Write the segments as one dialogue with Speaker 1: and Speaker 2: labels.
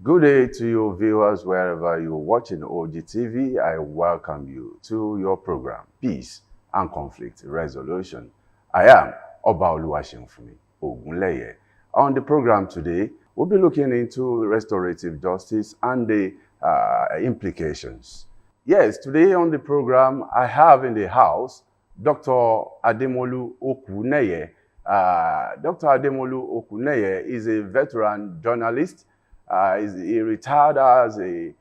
Speaker 1: Good day to you viewers wherever you're watching OGTV. I welcome you to your program, Peace and Conflict Resolution. I am Oba Oluwaseunfunmi Ogunleye. On the program today, we'll be looking into restorative justice and the implications. Yes, today on the program, I have in the house Dr. Ademolu Okuneye. Dr. Ademolu Okuneye is a veteran journalist. He retired as a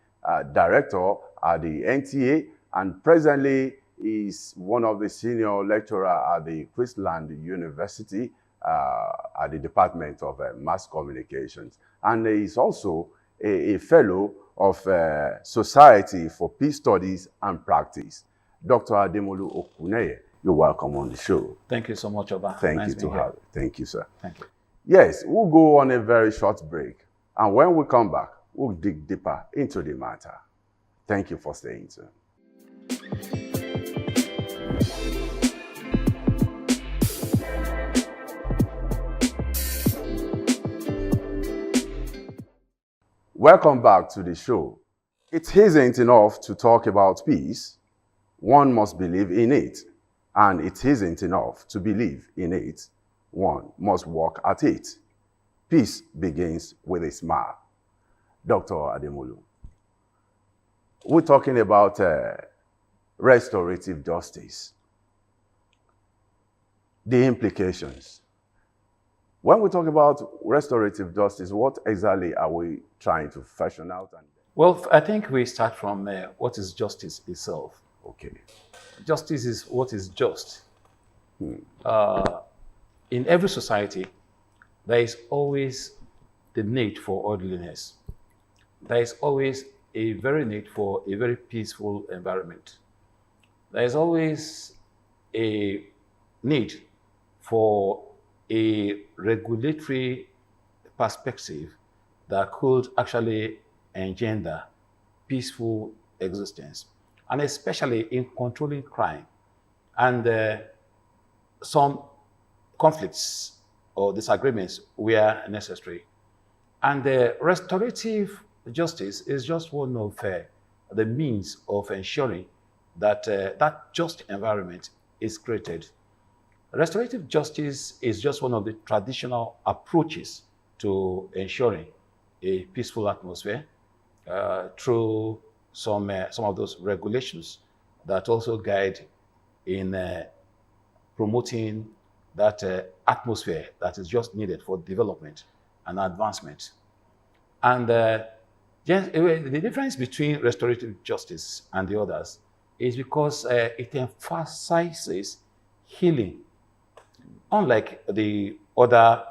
Speaker 1: director at the NTA and presently is one of the senior lecturers at the Christland University at the Department of Mass Communications. And he is also a fellow of Society for Peace Studies and Practice. Dr. Ademolu Okuneye, you're welcome on the show.
Speaker 2: Thank you so much, Oba.
Speaker 1: Thank you to have. Thank you, sir.
Speaker 2: Thank you.
Speaker 1: Yes, we'll go on a very short break. And when we come back, we'll dig deeper into the matter. Thank you for staying tuned. Welcome back to the show. It isn't enough to talk about peace. One must believe in it. And it isn't enough to believe in it. One must work at it. Peace begins with a smile. Dr. Ademolu, we're talking about restorative justice. The implications. When we talk about restorative justice, what exactly are we trying to fashion out?
Speaker 2: Well, I think we start from what is justice itself.
Speaker 1: Okay.
Speaker 2: Justice is what is just. In every society, there is always the need for orderliness. There is always a very need for a very peaceful environment. There is always a need for a regulatory perspective that could actually engender peaceful existence, and especially in controlling crime and some conflicts or disagreements where necessary. And restorative justice is just one of the means of ensuring that that just environment is created. Restorative justice is just one of the traditional approaches to ensuring a peaceful atmosphere through some of those regulations that also guide in promoting that atmosphere that is just needed for development and advancement. And the difference between restorative justice and the others is because it emphasizes healing. Unlike the other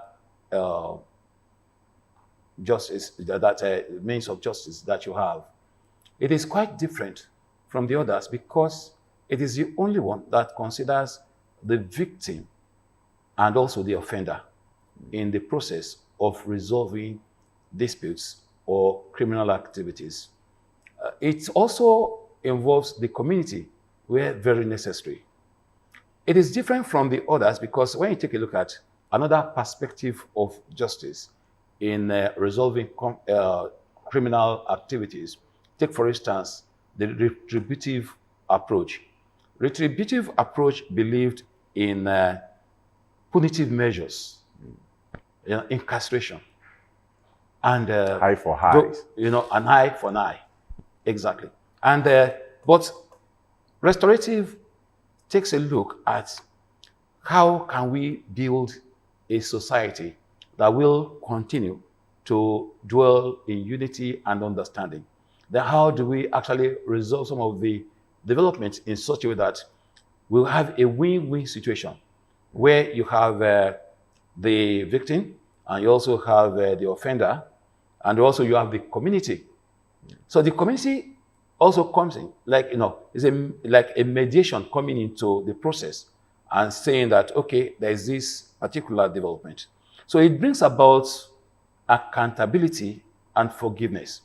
Speaker 2: justice, that means of justice that you have, it is quite different from the others because it is the only one that considers the victim and also the offender in the process of resolving disputes or criminal activities. It also involves the community where very necessary. It is different from the others because when you take a look at another perspective of justice in resolving criminal activities, take for instance the retributive approach. Retributive approach believed in punitive measures, incarceration, and
Speaker 1: eye for eye,
Speaker 2: an eye for an eye, exactly. And but restorative takes a look at how can we build a society that will continue to dwell in unity and understanding. Then how do we actually resolve some of the developments in such a way that we'll have a win-win situation where you have the victim and you also have the offender and also you have the community. So the community also comes in, it's like a mediation coming into the process and saying that, okay, there is this particular development. So it brings about accountability and forgiveness.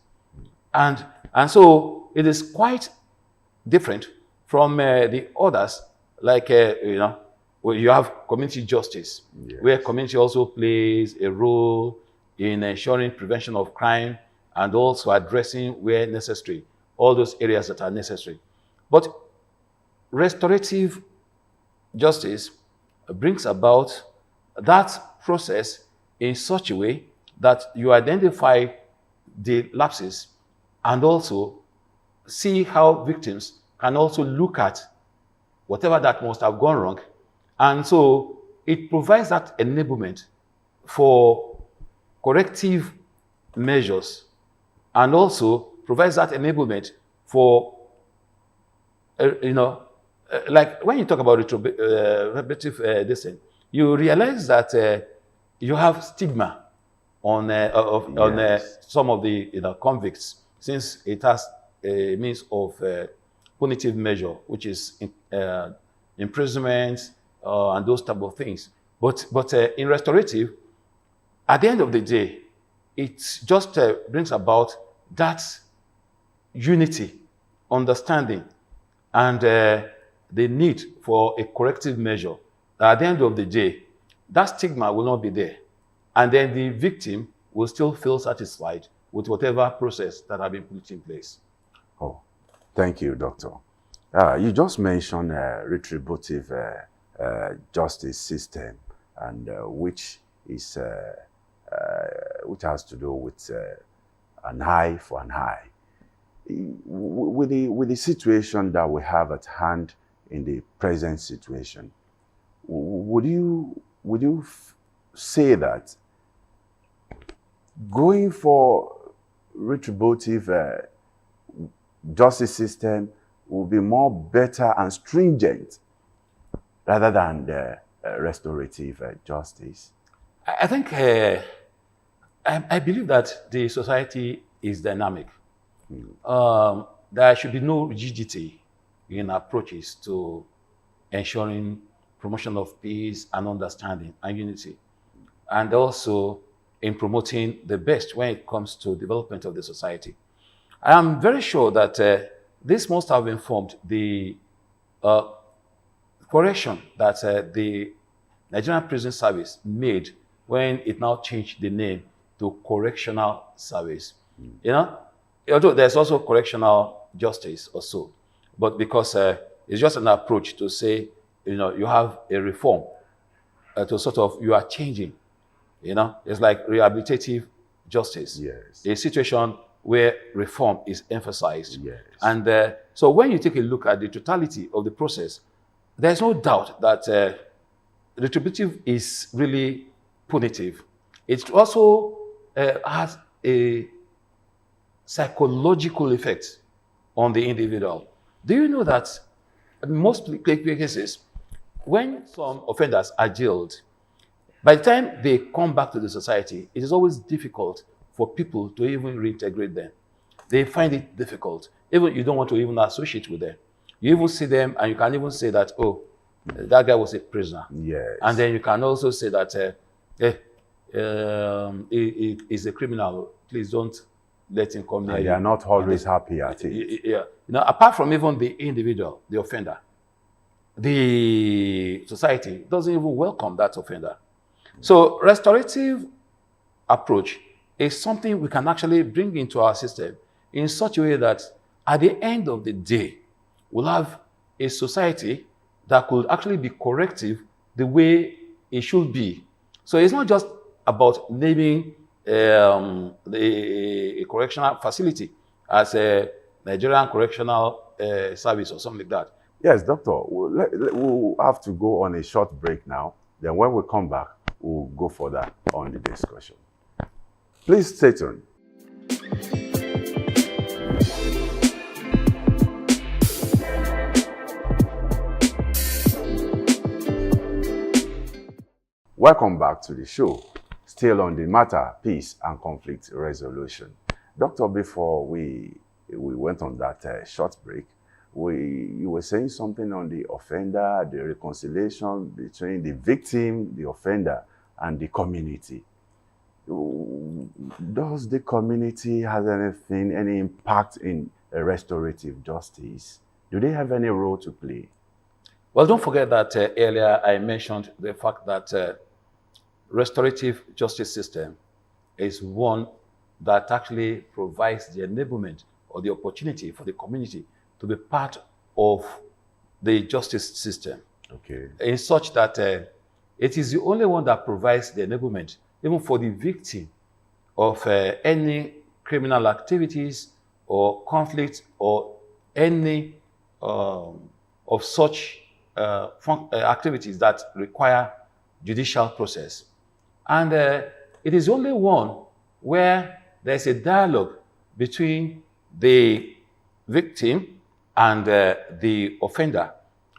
Speaker 2: And so it is quite different from the others, where you have community justice, yes, where community also plays a role in ensuring prevention of crime and also addressing where necessary, all those areas that are necessary. But restorative justice brings about that process in such a way that you identify the lapses and also see how victims can also look at whatever that must have gone wrong. And so it provides that enablement for corrective measures and also provides that enablement for, like when you talk about retributive dissent, you realize that you have stigma on some of the convicts, since it has a means of punitive measure, which is imprisonment and those type of things. But in restorative, at the end of the day, it just brings about that unity, understanding, and the need for a corrective measure. At the end of the day, that stigma will not be there. And then the victim will still feel satisfied with whatever process that has been put in place.
Speaker 1: Oh, thank you, Doctor. You just mentioned retributive justice system, and which has to do with an eye for an eye. With the situation that we have at hand in the present situation, would you say that going for retributive justice system will be more better and stringent rather than the restorative justice?
Speaker 2: I think I believe that the society is dynamic. There should be no rigidity in approaches to ensuring promotion of peace and understanding and unity, and also in promoting the best when it comes to development of the society. I am very sure that this must have informed the correction that the Nigerian Prison Service made when it now changed the name to Correctional Service. Although there's also correctional justice also, but because it's just an approach to say, you have a reform to sort of, you are changing. It's like rehabilitative justice.
Speaker 1: Yes.
Speaker 2: A situation where reform is emphasized.
Speaker 1: Yes.
Speaker 2: And so when you take a look at the totality of the process, there's no doubt that retributive is really punitive. It also has a psychological effect on the individual. Do you know that in most cases, when some offenders are jailed, by the time they come back to the society, it is always difficult for people to even reintegrate them. They find it difficult. Even you don't want to even associate with them. You even see them and you can even say that, oh, that guy was a prisoner.
Speaker 1: Yes.
Speaker 2: And then you can also say that he is a criminal. Please don't let him come near you.
Speaker 1: They are not always happy at it.
Speaker 2: Yeah. Apart from even the individual, the offender, the society doesn't even welcome that offender. So restorative approach is something we can actually bring into our system in such a way that at the end of the day, we'll have a society that could actually be corrective the way it should be. So it's not just about naming a correctional facility as a Nigerian Correctional Service or something like that.
Speaker 1: Yes, Doctor. We'll have to go on a short break now. Then when we come back, we'll go further on the discussion. Please stay tuned. Welcome back to the show. Still on the matter, peace and conflict resolution. Doctor, before we went on that short break, you were saying something on the offender, the reconciliation between the victim, the offender, and the community. Does the community have any impact in restorative justice? Do they have any role to play?
Speaker 2: Well, don't forget that earlier I mentioned the fact that restorative justice system is one that actually provides the enablement or the opportunity for the community to be part of the justice system.
Speaker 1: Okay.
Speaker 2: In such that it is the only one that provides the enablement, even for the victim of any criminal activities or conflict or any of such activities that require judicial process. And it is only one where there's a dialogue between the victim and the offender,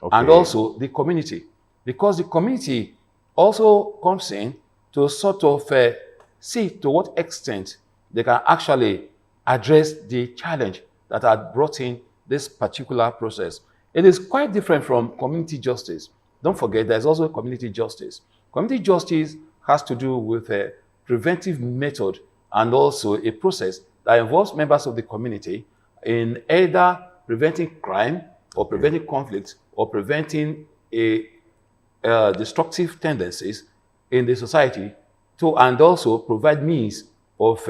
Speaker 1: Okay.
Speaker 2: and also the community, because the community also comes in to sort of see to what extent they can actually address the challenge that had brought in this particular process. It is quite different from community justice. Don't forget, there's also community justice. Community justice has to do with a preventive method and also a process that involves members of the community in either preventing crime or preventing conflict or preventing destructive tendencies in the society, and also provide means of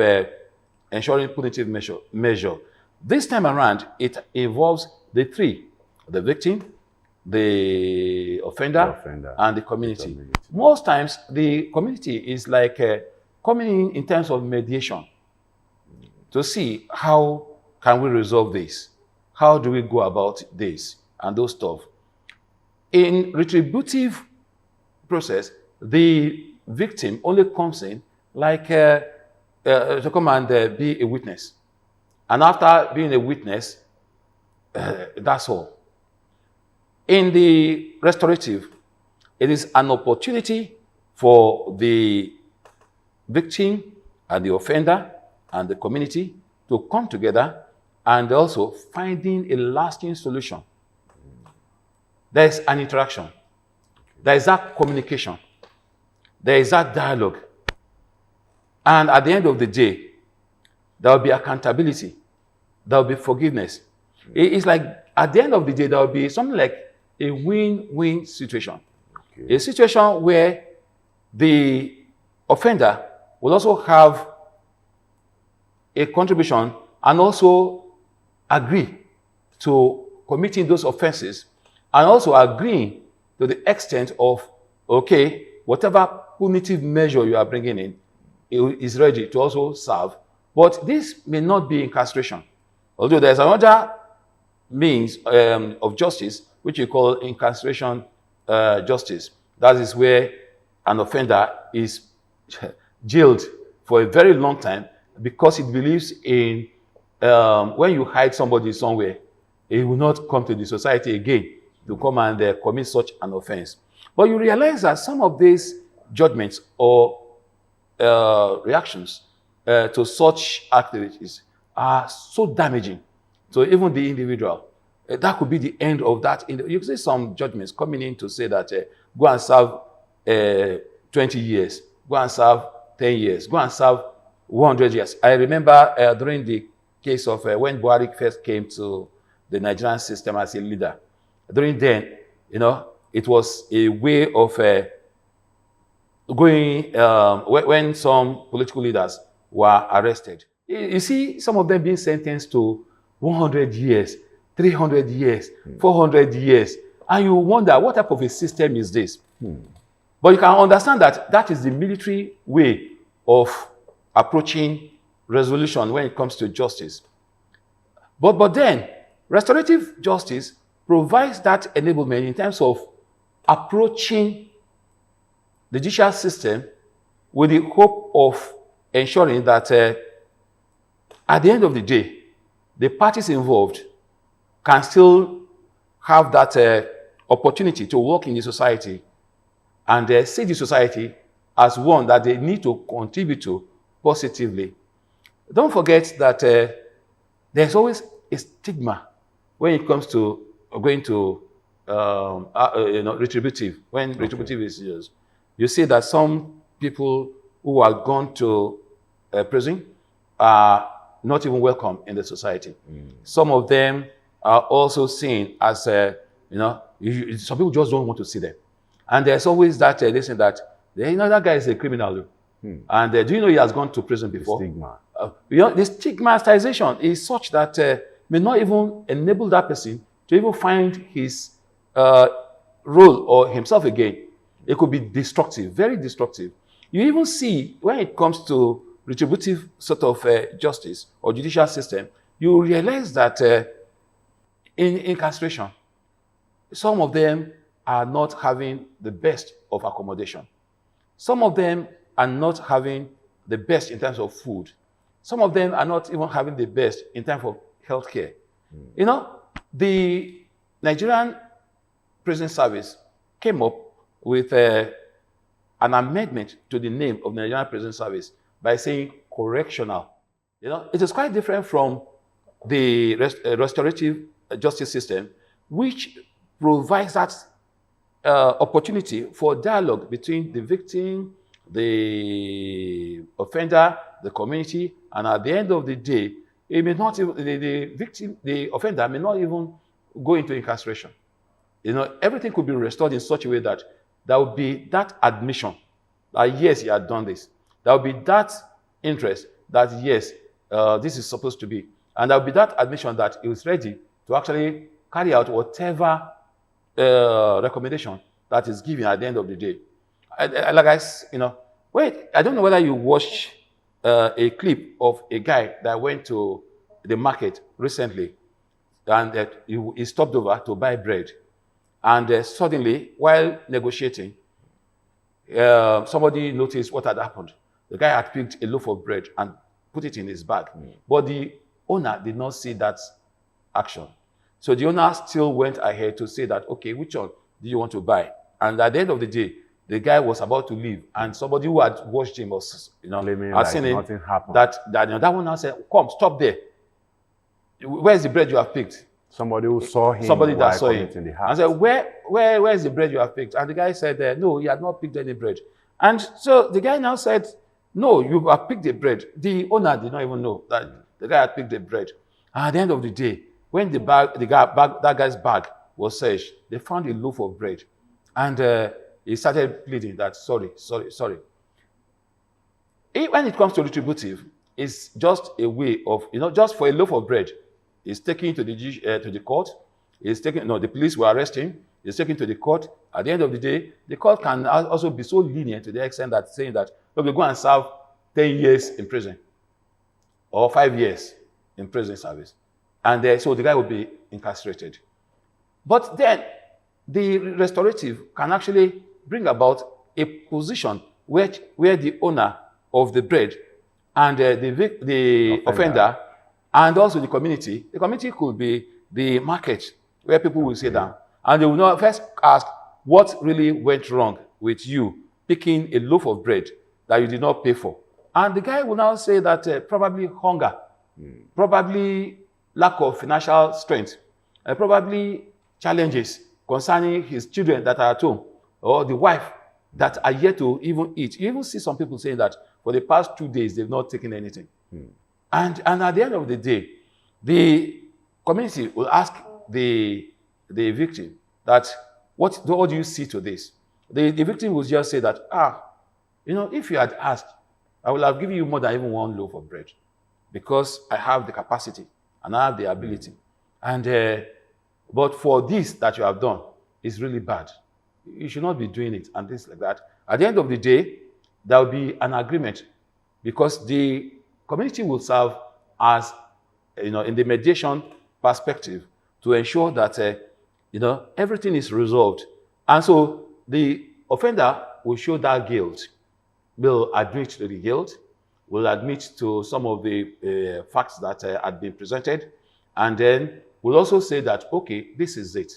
Speaker 2: ensuring punitive measure. This time around, it involves the three: the victim, the offender, and the community. Most times, the community is like coming in terms of mediation to see how can we resolve this, how do we go about this, and those stuff. In retributive process, the victim only comes in like to come and be a witness. And after being a witness, that's all. In the restorative, it is an opportunity for the victim and the offender and the community to come together and also finding a lasting solution. There is an interaction. There is that communication. There is that dialogue. And at the end of the day, there will be accountability. There will be forgiveness. It's like at the end of the day, there will be something like a win-win situation. Okay. A situation where the offender will also have a contribution and also agree to committing those offenses, and also agreeing to the extent of, okay, whatever punitive measure you are bringing in is ready to also serve. But this may not be incarceration. Although there's another means of justice, which we call incarceration justice. That is where an offender is jailed for a very long time because it believes in when you hide somebody somewhere, he will not come to the society again to come and commit such an offense. But you realize that some of these judgments or reactions to such activities are so damaging to even the individual. That could be the end of that. You see some judgments coming in to say that go and serve 20 years, go and serve 10 years, go and serve 100 years. I remember during the case of when Buhari first came to the Nigerian system as a leader. During then, it was a way of going, when some political leaders were arrested. You see some of them being sentenced to 100 years, 300 years, 400 years. And you wonder, what type of a system is this? But you can understand that that is the military way of approaching resolution when it comes to justice. But then, restorative justice provides that enablement in terms of approaching the judicial system with the hope of ensuring that at the end of the day, the parties involved can still have that opportunity to work in the society and see the society as one that they need to contribute to positively. Don't forget that there's always a stigma when it comes to going to retributive. When retributive is used, you see that some people who are gone to prison are not even welcome in the society. Some of them are also seen as, some people just don't want to see them. And there's always that, they say that, that guy is a criminal. And do you know he has gone to prison before?
Speaker 1: The stigma.
Speaker 2: The stigmatization is such that may not even enable that person to even find his role or himself again. It could be destructive, very destructive. You even see when it comes to retributive sort of justice or judicial system, you realize that in incarceration, some of them are not having the best of accommodation. Some of them are not having the best in terms of food. Some of them are not even having the best in terms of healthcare. You know, the Nigerian Prison Service came up with an amendment to the name of the Nigerian Prison Service by saying correctional. You know, it is quite different from the restorative justice system, which provides that opportunity for dialogue between the victim, the offender, the community, and at the end of the day, it may not even, the victim, the offender may not even go into incarceration. You know, everything could be restored in such a way that there will be that admission that yes, he had done this. There will be that interest that yes, this is supposed to be. And there will be that admission that he was ready to actually carry out whatever recommendation that is given at the end of the day. I don't know whether you watched a clip of a guy that went to the market recently and he stopped over to buy bread. And suddenly, while negotiating, somebody noticed what had happened. The guy had picked a loaf of bread and put it in his bag. But the owner did not see that action. So the owner still went ahead to say that, okay, which one do you want to buy? And at the end of the day, the guy was about to leave, and somebody who had watched him was, had seen him.
Speaker 1: Nothing happened.
Speaker 2: That one now said, "Come, stop there. Where's the bread you have picked?"
Speaker 1: Somebody who saw him.
Speaker 2: Somebody that saw him.
Speaker 1: In the
Speaker 2: and said, "Where's the bread you have picked?" And the guy said, "No, he had not picked any bread." And so the guy now said, "No, you have picked the bread." The owner did not even know that the guy had picked the bread. And at the end of the day, when that guy's bag was searched, they found a loaf of bread. And he started pleading that, sorry. When it comes to retributive, it's just a way of, just for a loaf of bread, he's taken to the court. The police will arrest him. He's taken to the court. At the end of the day, the court can also be so lenient to the extent that saying that, okay, go and serve 10 years in prison or 5 years in prison service. And so the guy will be incarcerated. But then the restorative can actually bring about a position where the owner of the bread and the offender and also the community could be the market where people will sit down and they will now first ask what really went wrong with you picking a loaf of bread that you did not pay for. And the guy will now say that probably hunger, probably lack of financial strength, probably challenges concerning his children that are at home or the wife that are yet to even eat. You even see some people saying that for the past 2 days, they've not taken anything. And at the end of the day, the community will ask the victim that, what do you see to this? The victim will just say that, if you had asked, I would have given you more than even one loaf of bread because I have the capacity and I have the ability. And but for this that you have done is really bad. You should not be doing it and things like that. At the end of the day, there will be an agreement because the community will serve as, in the mediation perspective to ensure that, everything is resolved. And so the offender will show that guilt, will admit to the guilt, will admit to some of the facts that had been presented, and then will also say that, okay, this is it.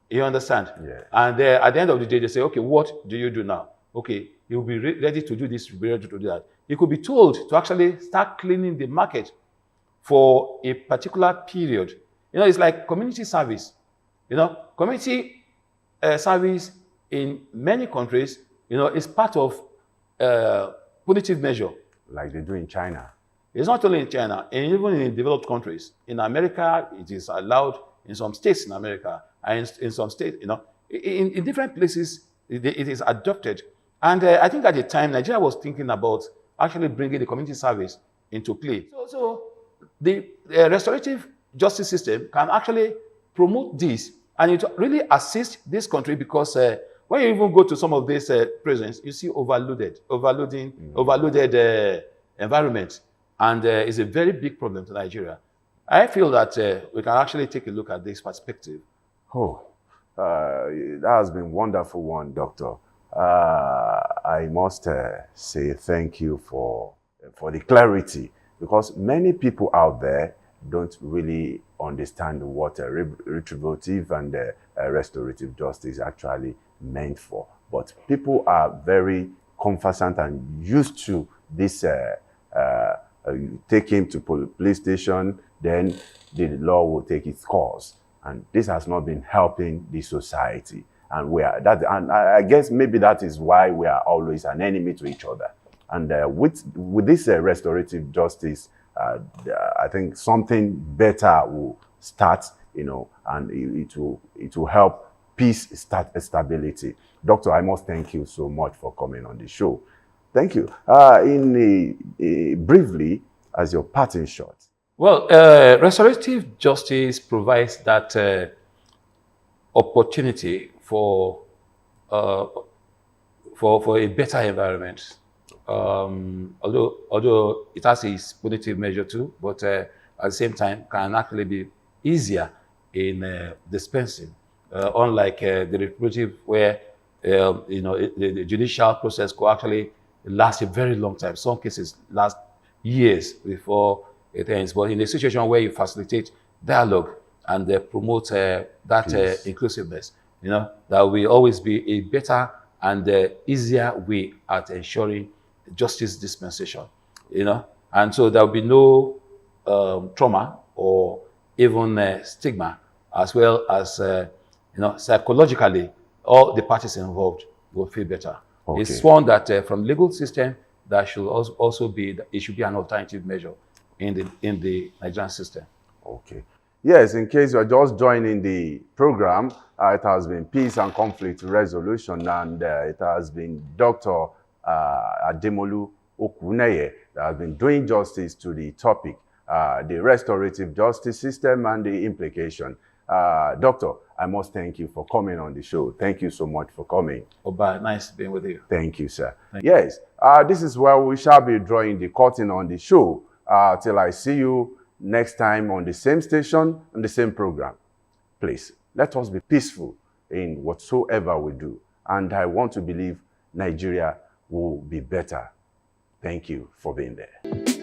Speaker 2: You understand?
Speaker 1: Yeah.
Speaker 2: And at the end of the day, they say, okay, what do you do now? Okay, you'll be ready to do this, you'll be ready to do that. You could be told to actually start cleaning the market for a particular period. It's like community service. Community service in many countries, is part of punitive measure.
Speaker 1: Like they do in China.
Speaker 2: It's not only in China, and even in developed countries. In America, it is allowed in some states in America, and in some states, in different places, it is adopted. And I think at the time, Nigeria was thinking about actually bringing the community service into play. So the restorative justice system can actually promote this, and it really assist this country, because when you even go to some of these prisons, you see overloaded environment, and it's a very big problem to Nigeria. I feel that we can actually take a look at this perspective.
Speaker 1: Oh, that has been wonderful one, Doctor. I must say thank you for the clarity, because many people out there don't really understand what retributive and restorative justice actually meant for. But people are very conversant and used to this you take him to police station, then the law will take its course. And this has not been helping the society. And and I guess maybe that is why we are always an enemy to each other. And with this restorative justice, I think something better will start, and it will help peace, stability. Doctor, I must thank you so much for coming on the show. Thank you. Briefly, as your parting shot.
Speaker 2: Well, restorative justice provides that opportunity for a better environment. Although it has its punitive measure too, but at the same time can actually be easier in dispensing, unlike the retributive, where the judicial process could actually last a very long time. Some cases last years before it ends. But in a situation where you facilitate dialogue and promote that inclusiveness, that will always be a better and easier way at ensuring justice dispensation, and so there will be no trauma or even stigma, as well as psychologically all the parties involved will feel better. Okay. It's one that from legal system that should also be, it should be an alternative measure in the Nigerian system. Okay.
Speaker 1: Yes, in case you're just joining the program, it has been Peace and Conflict Resolution, and it has been Dr. Ademolu Okuneye that has been doing justice to the topic, the restorative justice system and the implication. Doctor, I must thank you for coming on the show. Thank you so much for coming.
Speaker 2: Oba, nice being with you.
Speaker 1: Thank you, sir. Yes, this is where we shall be drawing the curtain on the show. Till I see you next time on the same station, on the same program. Please, let us be peaceful in whatsoever we do. And I want to believe Nigeria will be better. Thank you for being there.